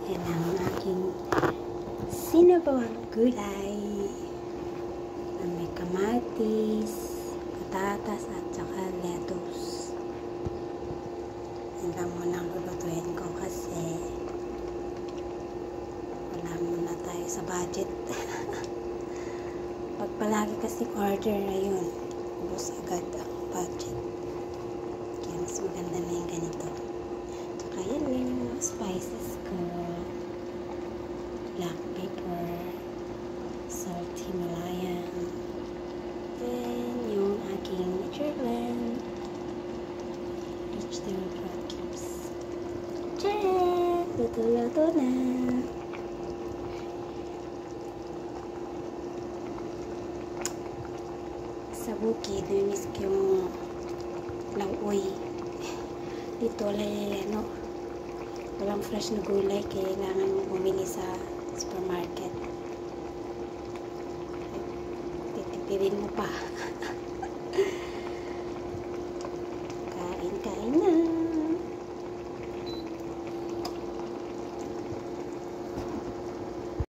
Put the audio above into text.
Yan ang aking sinabawang gulay. May kamatis, patatas, at saka lettuce. Yan lang muna ang lulutuin ko kasi wala muna tayo sa budget. Pag palagi kasi order na yun, ubos agad ang budget. Kaya mas maganda na yung ganito. Tsaka yan lang yung mga spices ko. Black pepper, salt Himalayan, then yung aking nature blend, vegetable crab cubes. Tcharam! Luto-luto na! Sa bukid, namiss ko yung lauoy. Dito walang fresh na gulay, kailangan mo bumili sa supermarket. Titipirin mo pa.